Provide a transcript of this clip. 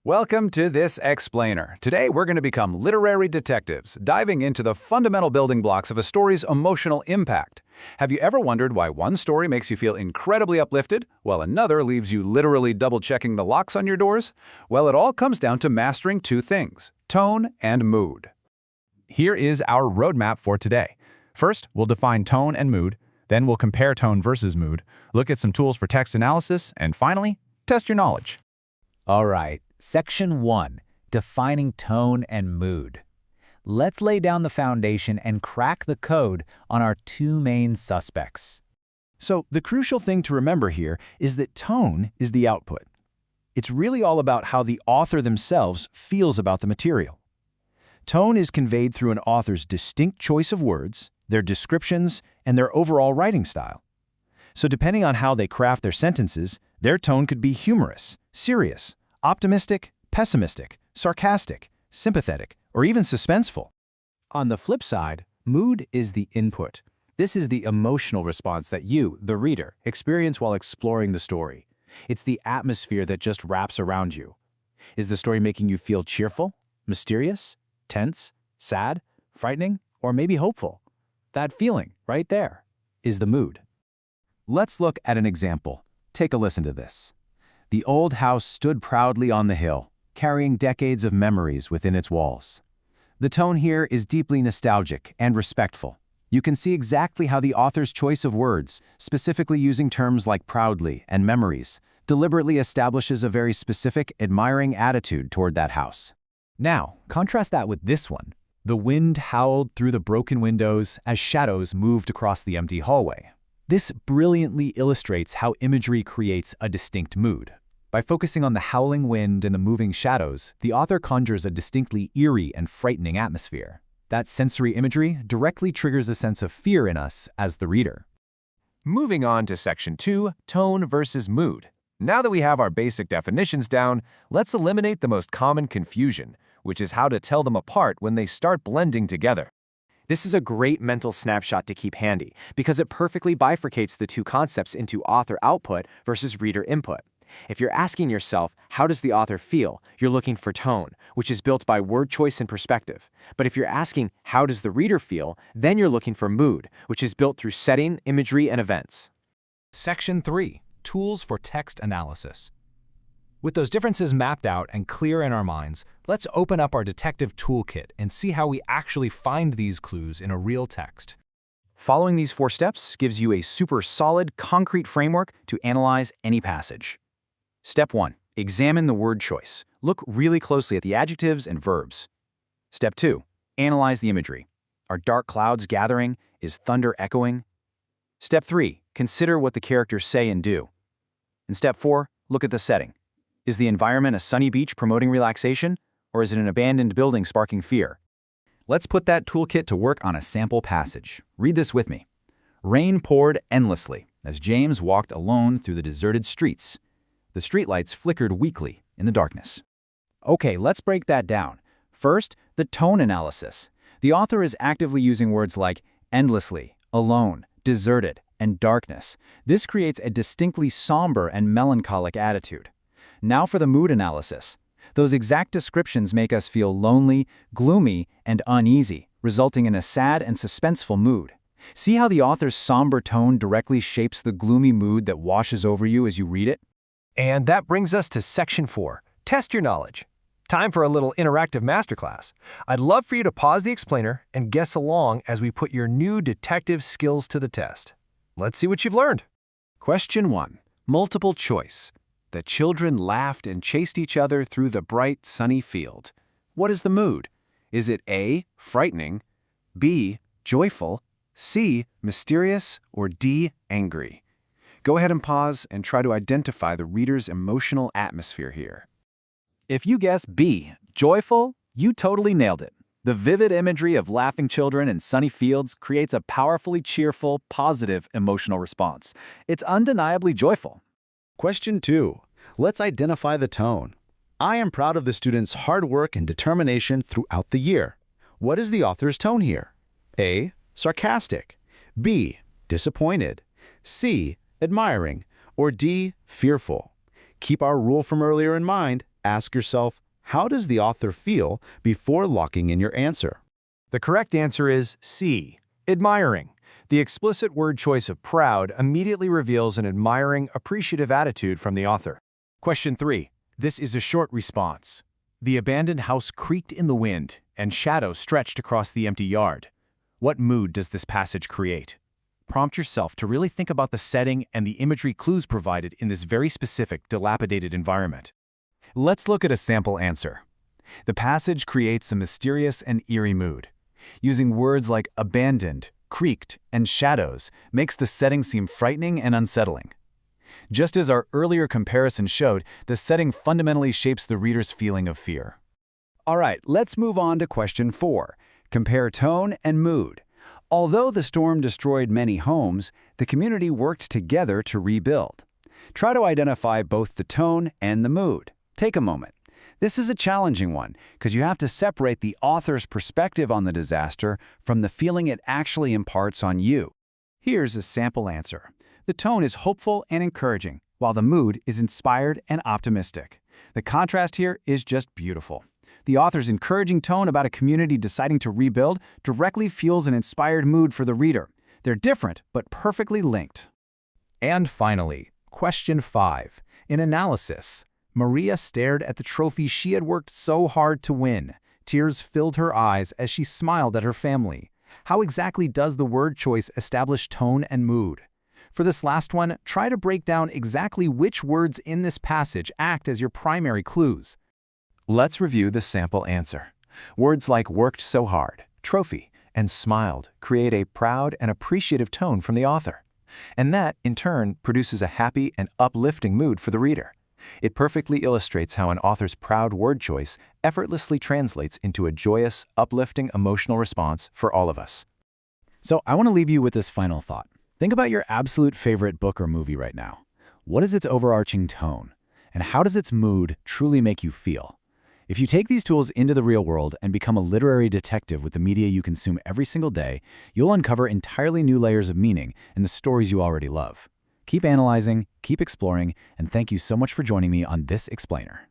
Welcome to This Explainer. Today we're going to become literary detectives, diving into the fundamental building blocks of a story's emotional impact. Have you ever wondered why one story makes you feel incredibly uplifted, while another leaves you literally double-checking the locks on your doors? Well, it all comes down to mastering two things: tone and mood. Here is our roadmap for today. First, we'll define tone and mood. Then we'll compare tone versus mood, look at some tools for text analysis, and finally, test your knowledge. All right, Section 1, Defining Tone and Mood. Let's lay down the foundation and crack the code on our two main suspects. So the crucial thing to remember here is that tone is the output. It's really all about how the author themselves feels about the material. Tone is conveyed through an author's distinct choice of words, their descriptions, and their overall writing style. So depending on how they craft their sentences, their tone could be humorous, serious, optimistic, pessimistic, sarcastic, sympathetic, or even suspenseful. On the flip side, mood is the input. This is the emotional response that you, the reader, experience while exploring the story. It's the atmosphere that just wraps around you. Is the story making you feel cheerful, mysterious, tense, sad, frightening, or maybe hopeful? That feeling, right there, is the mood. Let's look at an example. Take a listen to this. The old house stood proudly on the hill, carrying decades of memories within its walls. The tone here is deeply nostalgic and respectful. You can see exactly how the author's choice of words, specifically using terms like proudly and memories, deliberately establishes a very specific, admiring attitude toward that house. Now, contrast that with this one. The wind howled through the broken windows as shadows moved across the empty hallway. This brilliantly illustrates how imagery creates a distinct mood. By focusing on the howling wind and the moving shadows, the author conjures a distinctly eerie and frightening atmosphere. That sensory imagery directly triggers a sense of fear in us as the reader. Moving on to Section 2, Tone versus Mood. Now that we have our basic definitions down, let's eliminate the most common confusion, which is how to tell them apart when they start blending together. This is a great mental snapshot to keep handy because it perfectly bifurcates the two concepts into author output versus reader input. If you're asking yourself, how does the author feel, you're looking for tone, which is built by word choice and perspective. But if you're asking, how does the reader feel, then you're looking for mood, which is built through setting, imagery, and events. Section 3, Tools for Text Analysis. With those differences mapped out and clear in our minds, let's open up our detective toolkit and see how we actually find these clues in a real text. Following these 4 steps gives you a super solid, concrete framework to analyze any passage. Step 1. Examine the word choice. Look really closely at the adjectives and verbs. Step 2. Analyze the imagery. Are dark clouds gathering? Is thunder echoing? Step 3. Consider what the characters say and do. And Step 4. Look at the setting. Is the environment a sunny beach promoting relaxation, or is it an abandoned building sparking fear? Let's put that toolkit to work on a sample passage. Read this with me. Rain poured endlessly as James walked alone through the deserted streets. The streetlights flickered weakly in the darkness. Okay, let's break that down. First, the tone analysis. The author is actively using words like endlessly, alone, deserted, and darkness. This creates a distinctly somber and melancholic attitude. Now for the mood analysis. Those exact descriptions make us feel lonely, gloomy, and uneasy, resulting in a sad and suspenseful mood. See how the author's somber tone directly shapes the gloomy mood that washes over you as you read it? And that brings us to Section 4, Test Your Knowledge. Time for a little interactive masterclass. I'd love for you to pause the explainer and guess along as we put your new detective skills to the test. Let's see what you've learned. Question 1. Multiple choice. The children laughed and chased each other through the bright, sunny field. What is the mood? Is it A, frightening, B, joyful, C, mysterious, or D, angry? Go ahead and pause and try to identify the reader's emotional atmosphere here. If you guess B, joyful, you totally nailed it. The vivid imagery of laughing children and sunny fields creates a powerfully cheerful, positive emotional response. It's undeniably joyful. Question 2. Let's identify the tone. I am proud of the students' hard work and determination throughout the year. What is the author's tone here? A. Sarcastic. B. Disappointed. C. Admiring. Or D. Fearful. Keep our rule from earlier in mind. ask yourself, how does the author feel before locking in your answer? The correct answer is C, admiring. The explicit word choice of proud immediately reveals an admiring, appreciative attitude from the author. Question 3. This is a short response. The abandoned house creaked in the wind, and shadows stretched across the empty yard. What mood does this passage create? Prompt yourself to really think about the setting and the imagery clues provided in this very specific, dilapidated environment. Let's look at a sample answer. The passage creates a mysterious and eerie mood. Using words like abandoned, creaked, and shadows makes the setting seem frightening and unsettling. Just as our earlier comparison showed, the setting fundamentally shapes the reader's feeling of fear. All right, let's move on to question 4. Compare tone and mood. Although the storm destroyed many homes, the community worked together to rebuild. Try to identify both the tone and the mood. Take a moment. This is a challenging one because you have to separate the author's perspective on the disaster from the feeling it actually imparts on you. Here's a sample answer. The tone is hopeful and encouraging, while the mood is inspired and optimistic. The contrast here is just beautiful. The author's encouraging tone about a community deciding to rebuild directly fuels an inspired mood for the reader. They're different, but perfectly linked. And finally, question 5. In analysis, Maria stared at the trophy she had worked so hard to win. Tears filled her eyes as she smiled at her family. How exactly does the word choice establish tone and mood? For this last one, try to break down exactly which words in this passage act as your primary clues. Let's review the sample answer. Words like worked so hard, trophy, and smiled create a proud and appreciative tone from the author. And that, in turn, produces a happy and uplifting mood for the reader. It perfectly illustrates how an author's proud word choice effortlessly translates into a joyous, uplifting emotional response for all of us. So I want to leave you with this final thought. Think about your absolute favorite book or movie right now. What is its overarching tone? And how does its mood truly make you feel? If you take these tools into the real world and become a literary detective with the media you consume every single day, you'll uncover entirely new layers of meaning in the stories you already love. Keep analyzing, keep exploring, and thank you so much for joining me on this Explainer.